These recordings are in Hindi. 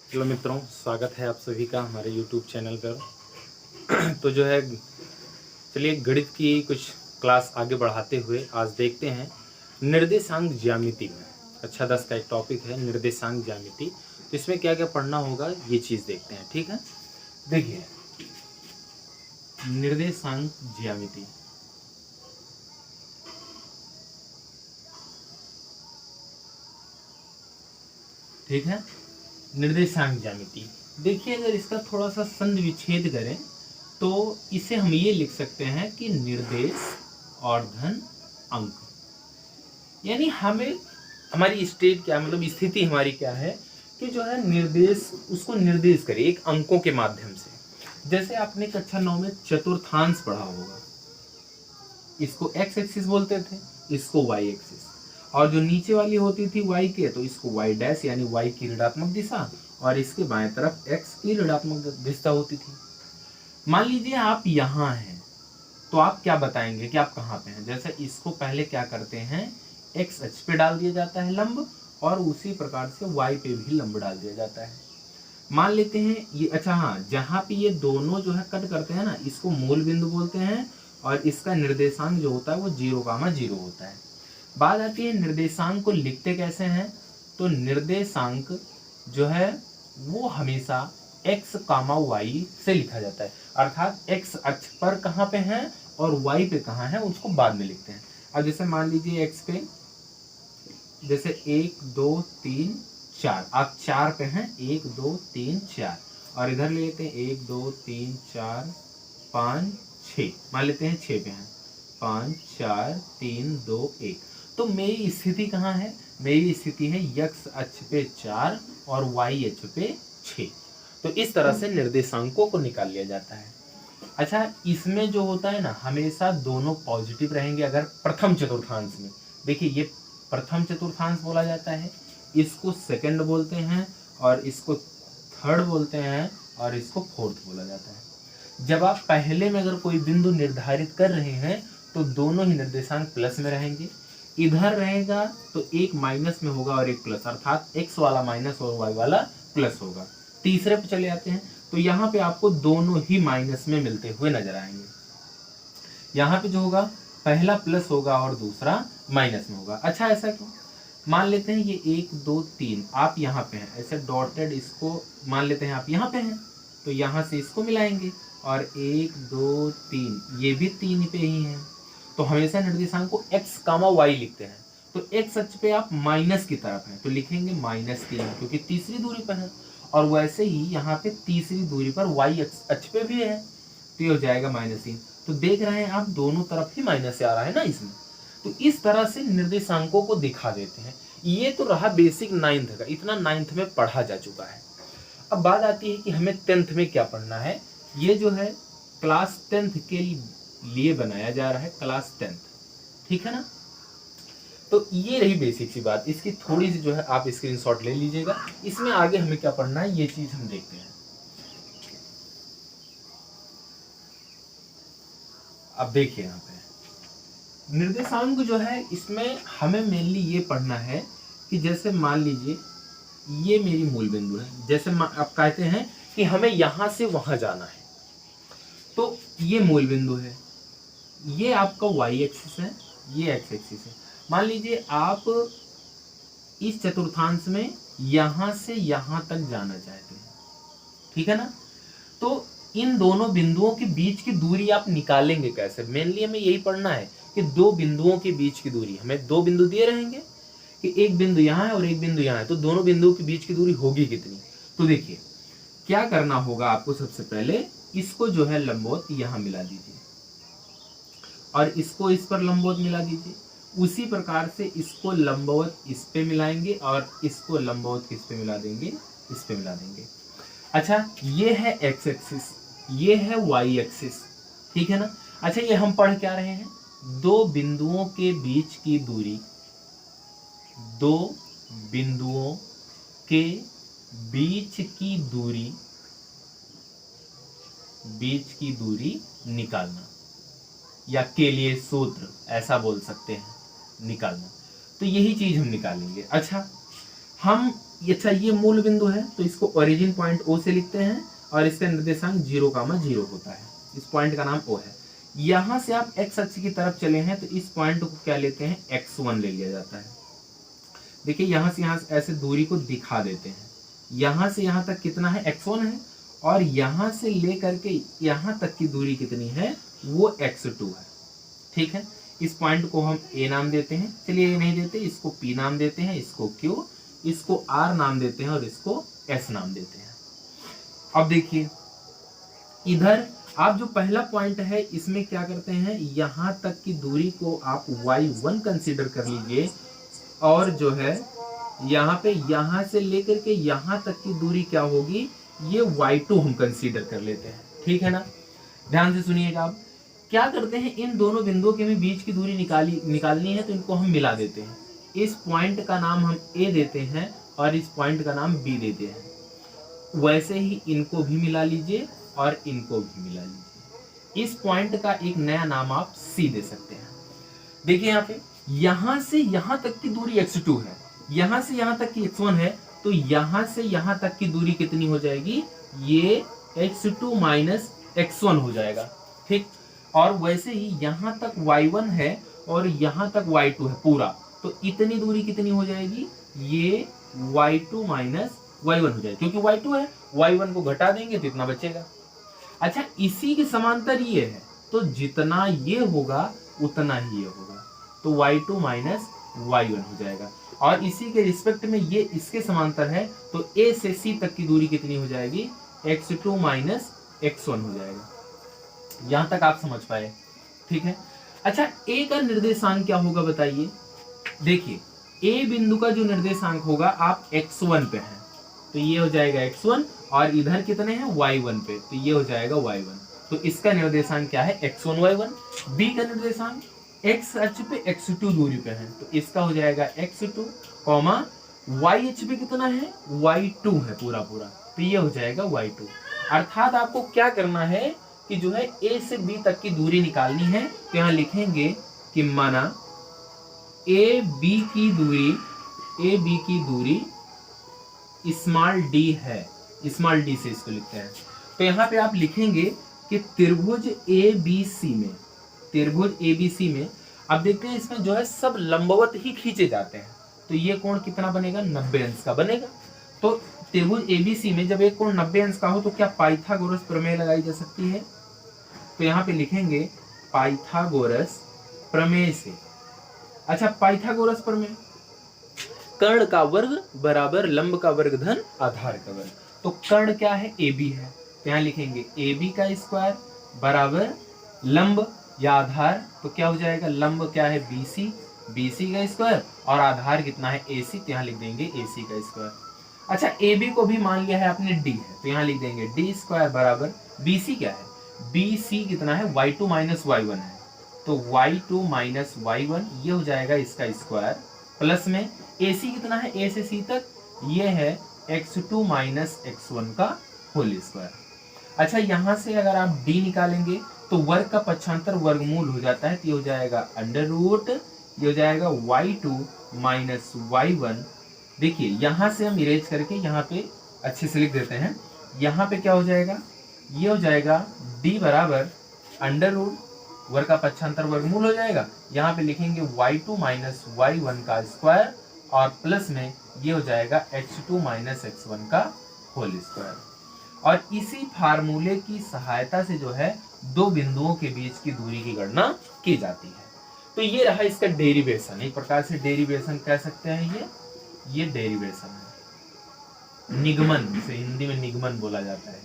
हेलो मित्रों, स्वागत है आप सभी का हमारे YouTube चैनल पर। तो जो है, चलिए गणित की कुछ क्लास आगे बढ़ाते हुए आज देखते हैं निर्देशांक ज्यामिति में। अच्छा 10 का एक टॉपिक है निर्देशांक ज्यामिति। तो इसमें क्या क्या पढ़ना होगा ये चीज़ देखते हैं, ठीक है। देखिए, निर्देशांक ज्यामिति, ठीक है। निर्देशांक ज्यामिति, देखिए अगर इसका थोड़ा सा संधि विच्छेद करें तो इसे हम ये लिख सकते हैं कि निर्देश और धन अंक, यानी हमें हमारी स्टेट क्या, मतलब स्थिति हमारी क्या है कि जो है निर्देश, उसको निर्देश करें एक अंकों के माध्यम से। जैसे आपने कक्षा 9 में चतुर्थांश पढ़ा होगा, इसको एक्स एक्सिस बोलते थे, इसको वाई एक्सिस, और जो नीचे वाली होती थी वाई के, तो इसको वाई डैश यानी वाई की ऋणात्मक दिशा, और इसके बाएं तरफ एक्स की ऋणात्मक दिशा होती थी। मान लीजिए आप यहाँ हैं तो आप क्या बताएंगे कि आप कहाँ पे हैं। जैसे इसको पहले क्या करते हैं, एक्स अक्ष पे डाल दिया जाता है लंब, और उसी प्रकार से वाई पे भी लंब डाल दिया जाता है। मान लेते हैं ये, अच्छा हाँ, जहाँ पे ये दोनों जो है कट करते हैं ना, इसको मूल बिंदु बोलते हैं, और इसका निर्देशांक जो होता है वो 0,0 होता है। बात आती है निर्देशांक को लिखते कैसे हैं, तो निर्देशांक जो है वो हमेशा x, y से लिखा जाता है, अर्थात x अक्ष पर कहाँ पे है और y पे कहाँ है उसको बाद में लिखते हैं। अब जैसे मान लीजिए x पे जैसे 1 2 3 4, आप 4 पे हैं, 1 2 3 4, और इधर ले लेते हैं 1 2 3 4 5 6, मान लेते हैं 6 पे हैं, 5 4 3 2 1। तो मेरी स्थिति कहाँ है, मेरी स्थिति है x अक्ष पे 4 और y अक्ष पे 6। तो इस तरह से निर्देशांकों को निकाल लिया जाता है। अच्छा, इसमें जो होता है ना, हमेशा दोनों पॉजिटिव रहेंगे। अगर प्रथम चतुर्थांश में, देखिए ये प्रथम चतुर्थांश बोला जाता है, इसको सेकंड बोलते हैं, और इसको थर्ड बोलते हैं, और इसको फोर्थ बोला जाता है। जब आप पहले में अगर कोई बिंदु निर्धारित कर रहे हैं तो दोनों ही निर्देशांक प्लस में रहेंगे। इधर रहेगा तो एक माइनस में होगा और एक प्लस, अर्थात एक्स वाला माइनस और वाई वाला प्लस होगा। तीसरे पे चले आते हैं तो यहाँ पे आपको दोनों ही माइनस में मिलते हुए नजर आएंगे। यहाँ पे जो होगा पहला प्लस होगा और दूसरा माइनस में होगा। अच्छा, ऐसा क्यों? मान लेते हैं ये 1 2 3 आप यहाँ पे हैं, ऐसे डॉटेड, इसको मान लेते हैं आप यहाँ पे हैं, तो यहाँ से इसको मिलाएंगे, और 1 2 3 ये भी 3 पे ही है। तो हमेशा निर्देशांक को x, y लिखते हैं। तो x अक्ष पे आप माइनस की तरफ हैं तो लिखेंगे -3, क्योंकि तीसरी दूरी पर है, और वैसे ही यहाँ पे तीसरी दूरी पर y अक्ष पे भी है, तो ये हो जाएगा -3। तो देख रहे हैं आप दोनों तरफ ही माइनस से आ रहा है ना इसमें। तो इस तरह से निर्देशांकों को दिखा देते हैं। ये तो रहा बेसिक 9th का, इतना 9th में पढ़ा जा चुका है। अब बात आती है कि हमें 10th में क्या पढ़ना है। ये जो है क्लास 10th के लिए बनाया जा रहा है, क्लास 10th, ठीक है ना। तो ये रही बेसिक सी बात, इसकी थोड़ी सी जो है आप स्क्रीनशॉट ले लीजिएगा। इसमें आगे हमें क्या पढ़ना है ये चीज हम देखते हैं। अब देखिए यहाँ पे निर्देशांक जो है, इसमें हमें मेनली ये पढ़ना है कि जैसे मान लीजिए ये मेरी मूल बिंदु है, जैसे आप कहते हैं कि हमें यहां से वहां जाना है, तो ये मूल बिंदु है, ये आपका y एक्सिस है, ये x एक्सिस है। मान लीजिए आप इस चतुर्थांश में यहां से यहां तक जाना चाहते हैं, ठीक है ना। तो इन दोनों बिंदुओं के बीच की दूरी आप निकालेंगे कैसे, मेनली हमें यही पढ़ना है कि दो बिंदुओं के बीच की दूरी, हमें दो बिंदु दिए रहेंगे कि एक बिंदु यहाँ है और एक बिंदु यहाँ है, तो दोनों बिंदुओं के बीच की दूरी होगी कितनी। तो देखिए क्या करना होगा आपको, सबसे पहले इसको जो है लंबवत यहाँ मिला दीजिए, और इसको इस पर लंबवत मिला दीजिए। उसी प्रकार से इसको लंबवत इस पे मिलाएंगे, और इसको लंबवत किस पे मिला देंगे, इस पे मिला देंगे। अच्छा, ये है x एक्सिस, ये है y एक्सिस, ठीक है ना। अच्छा, ये हम पढ़ क्या रहे हैं, दो बिंदुओं के बीच की दूरी, दो बिंदुओं के बीच की दूरी, बीच की दूरी निकालना, या के लिए सूत्र ऐसा बोल सकते हैं, निकालना। तो यही चीज हम निकालेंगे। अच्छा, हम अच्छा ये मूल बिंदु है तो इसको ओरिजिन पॉइंट O से लिखते हैं और इसका निर्देशांक 0,0 होता है। इस पॉइंट का नाम O है। यहां से आप x अक्ष की तरफ चले हैं तो इस पॉइंट को क्या लेते हैं, x1 ले लिया जाता है। देखिए यहां से ऐसे दूरी को दिखा देते हैं। यहां से यहां तक कितना है, x1 है, और यहां से लेकर के यहां तक की दूरी कितनी है, वो x2 है। ठीक है, इस पॉइंट को हम A नाम देते हैं। चलिए A नहीं देते, इसको P नाम देते हैं, इसको Q, इसको R नाम देते हैं और इसको S नाम देते हैं। अब देखिए इधर आप जो पहला पॉइंट है इसमें क्या करते हैं, यहां तक की दूरी को आप y1 कंसीडर कर लीजिए, और जो है यहाँ पे यहां से लेकर के यहां तक की दूरी क्या होगी, ये y2 हम कंसीडर कर लेते हैं। ठीक है ना, ध्यान से सुनिएगा। आप क्या करते हैं, इन दोनों बिंदुओं के बीच की दूरी निकालनी है तो इनको हम मिला देते हैं। इस पॉइंट का नाम हम A देते हैं और इस पॉइंट का नाम B देते हैं। वैसे ही इनको भी मिला लीजिए और इनको भी मिला लीजिए। इस पॉइंट का एक नया नाम आप C दे सकते हैं। देखिए यहाँ पे यहां से यहां तक की दूरी x2 है, यहां से यहां तक की x1 है, तो यहां से यहां तक की दूरी कितनी हो जाएगी, ये x2 माइनस x1 हो जाएगा। ठीक, और वैसे ही यहां तक y1 है और यहां तक y2 है पूरा, तो इतनी दूरी कितनी हो जाएगी, ये y2 माइनस y1 हो जाएगी, क्योंकि y2 है, y1 को घटा देंगे तो इतना बचेगा। अच्छा, इसी के समांतर ये है, तो जितना ये होगा उतना ही ये होगा, तो y2 माइनस y1 हो जाएगा। और इसी के रिस्पेक्ट में ये इसके समांतर है, तो A से C तक की दूरी कितनी हो जाएगी, x2 माइनस x1 हो जाएगा। यहां तक आप समझ पाए? ठीक है। अच्छा, A का निर्देशांक क्या होगा बताइए। देखिए A बिंदु का जो निर्देशांक होगा, आप x1 पे हैं तो ये हो जाएगा x1, और इधर कितने हैं, y1 पे, तो ये हो जाएगा y1। तो इसका निर्देशांक क्या है, x1 y1। B का निर्देशांक x अक्ष पे x2 दूरी पे है, तो इसका हो जाएगा x2, y अक्ष पे कितना है, y2 है पूरा पूरा, तो ये हो जाएगा y2। अर्थात आपको क्या करना है कि जो है A से B तक की दूरी निकालनी है, तो यहाँ लिखेंगे कि माना AB की दूरी स्मॉल d है, स्मॉल d से इसको लिखते हैं। तो यहाँ पे आप लिखेंगे कि त्रिभुज ABC में अब देखते हैं इसमें जो है सब लंबवत ही खींचे जाते हैं, तो ये कोण कितना बनेगा, 90 अंश का बनेगा। तो त्रिभुज ABC में जब एक कोण 90 अंश का हो तो क्या पाइथागोरस प्रमेय लगाई जा सकती है, तो यहाँ पे लिखेंगे पाइथागोरस प्रमेय से। अच्छा, पाइथागोरस प्रमेय, कर्ण का वर्ग बराबर लंब का वर्ग धन आधार का वर्ग, तो कर्ण क्या है, AB है, तो यहाँ लिखेंगे AB का स्क्वायर बराबर लंब या आधार, तो क्या हो जाएगा, लंब क्या है BC का स्क्वायर, और आधार कितना है AC, तो यहाँ लिख देंगे AC का स्क्वायर। अच्छा, AB को भी मान लिया है आपने D है, तो यहाँ लिख देंगे D स्क्वायर बराबर BC क्या है, BC कितना है, y2 माइनस y1 है, तो y2 माइनस y1 ये हो जाएगा इसका स्क्वायर, प्लस में AC कितना है, A से C तक, ये है x2 माइनस x1 का होल स्क्वायर। अच्छा, यहाँ से अगर आप D निकालेंगे तो वर्ग का पक्षांतर वर्गमूल हो जाता है, तो ये हो जाएगा अंडर रूट, ये हो जाएगा y2 माइनस y1। देखिए यहाँ से हम इरेज करके यहाँ पे अच्छे से लिख देते हैं। यहाँ पे क्या हो जाएगा, ये हो जाएगा d बराबर अंडर रूट, वर्ग का पक्षांतर वर्गमूल हो जाएगा, यहाँ पे लिखेंगे y2 माइनस y1 का स्क्वायर, और प्लस में ये हो जाएगा x2 माइनस x1 का होल स्क्वायर। और इसी फार्मूले की सहायता से जो है दो बिंदुओं के बीच की दूरी की गणना की जाती है। तो ये रहा इसका डेरिवेशन, एक प्रकार से डेरिवेशन कह सकते हैं, ये डेरिवेशन है, निगमन से हिंदी में निगमन बोला जाता है,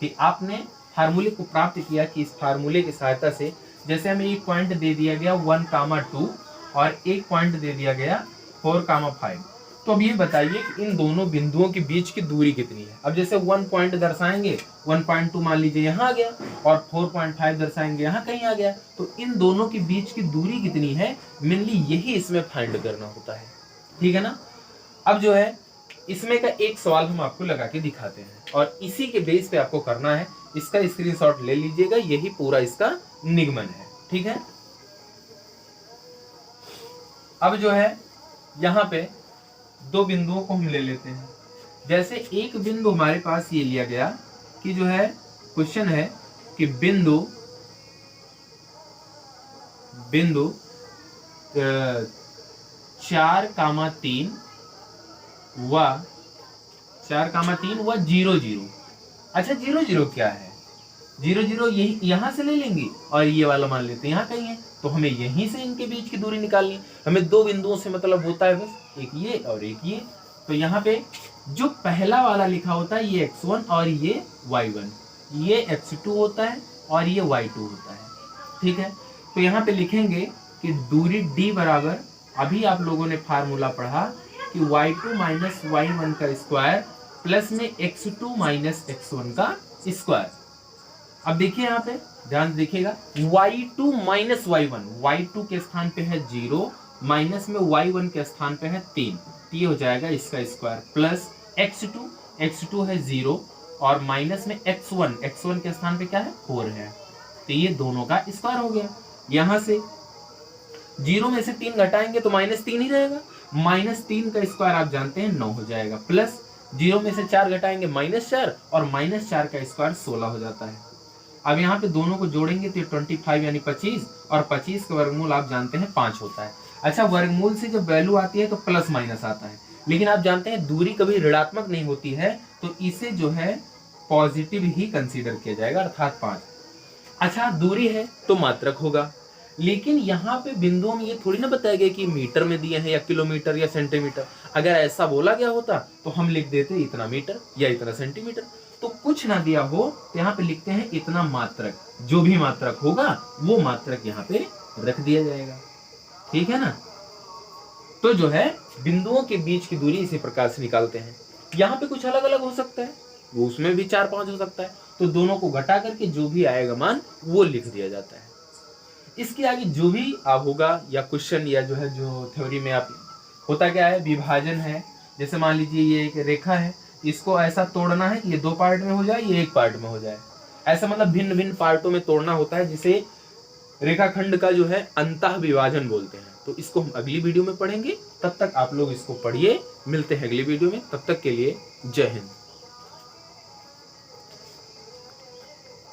कि आपने फार्मूले को प्राप्त किया कि इस फार्मूले की सहायता से, जैसे हमें एक पॉइंट दे दिया गया 1,2 और एक पॉइंट दे दिया गया 4,5, तो अब ये बताइए कि इन दोनों बिंदुओं के बीच की दूरी कितनी है। अब जैसे 1 पॉइंट दर्शाएंगे, 1.2 मान लीजिए यहाँ आ गया, और 4.5 दर्शाएंगे यहाँ कहीं आ गया, तो इन दोनों के बीच की दूरी कितनी है, मेनली यही इसमें फाइंड करना होता है। ठीक है ना। अब जो है इसमें का एक सवाल हम आपको लगा के दिखाते हैं, और इसी के बेस पे आपको करना है, इसका स्क्रीनशॉट ले लीजिएगा, यही पूरा इसका निगमन है। ठीक है। अब जो है यहाँ पे दो बिंदुओं को हम ले लेते हैं। जैसे एक बिंदु हमारे पास ये लिया गया कि जो है क्वेश्चन है कि बिंदु 4,3 व 4,3 व 0,0। अच्छा 0,0 क्या है? 0,0 यही यहां से ले लेंगे और ये वाला मान लेते हैं यहाँ कहीं है, तो हमें यहीं से इनके बीच की दूरी निकालनी है। हमें दो बिंदुओं से मतलब होता है बस, एक ये और एक ये। तो यहाँ पे जो पहला वाला लिखा होता है ये x1 और ये y1, ये x2 होता है और ये y2 होता है। ठीक है, तो यहाँ पे लिखेंगे कि दूरी d बराबर, अभी आप लोगों ने फार्मूला पढ़ा कि y2 माइनस y1 का स्क्वायर प्लस में x2 माइनस x1 का स्क्वायर। अब देखिए यहाँ पे ध्यान देखिएगा, y2 माइनस y1, y2 के स्थान पे है 0, माइनस में y1 के स्थान पे है 3, तो ये हो जाएगा इसका स्क्वायर, प्लस x2 है 0 और माइनस में x1 के स्थान पे क्या है 4 है, तो ये दोनों का स्क्वायर हो गया। यहां से 0 में से 3 घटाएंगे तो -3 ही रहेगा, -3 का स्क्वायर आप जानते हैं 9 हो जाएगा, प्लस 0 में से 4 घटाएंगे -4 और -4 का स्क्वायर 16 हो जाता है। अब यहाँ पे दोनों को जोड़ेंगे तो 25 यानी 25 और 25 का वर्गमूल आप जानते हैं 5 होता है। अच्छा वर्गमूल से जब वैल्यू आती है तो प्लस माइनस आता है, लेकिन आप जानते हैं दूरी कभी ऋणात्मक नहीं होती है, तो इसे जो है पॉजिटिव ही कंसीडर किया जाएगा, अर्थात 5। अच्छा दूरी है तो मात्रक होगा, लेकिन यहाँ पे बिंदुओं में ये थोड़ी ना बताया गया कि मीटर में दिए हैं या किलोमीटर या सेंटीमीटर। अगर ऐसा बोला गया होता तो हम लिख देते इतना मीटर या इतना सेंटीमीटर, तो कुछ ना दिया हो तो यहाँ पे लिखते हैं इतना मात्रक, जो भी मात्रक होगा वो मात्रक यहाँ पे रख दिया जाएगा। ठीक है ना, तो जो है बिंदुओं के बीच की दूरी इसी प्रकार से निकालते हैं। यहाँ पे कुछ अलग अलग हो सकता है, वो उसमें भी 4-5 हो सकता है, तो दोनों को घटा करके जो भी आएगा मान वो लिख दिया जाता है। इसके आगे जो भी होगा या क्वेश्चन या जो है जो थ्योरी में आप होता क्या है, विभाजन है। जैसे मान लीजिए ये एक रेखा है, इसको ऐसा तोड़ना है कि ये 2 पार्ट में हो जाए, ये 1 पार्ट में हो जाए, ऐसा मतलब भिन्न भिन्न पार्टों में तोड़ना होता है, जिसे रेखाखंड का जो है अंतः विभाजन बोलते हैं। तो इसको हम अगली वीडियो में पढ़ेंगे, तब तक आप लोग इसको पढ़िए। मिलते हैं अगली वीडियो में, तब तक के लिए जय हिंद।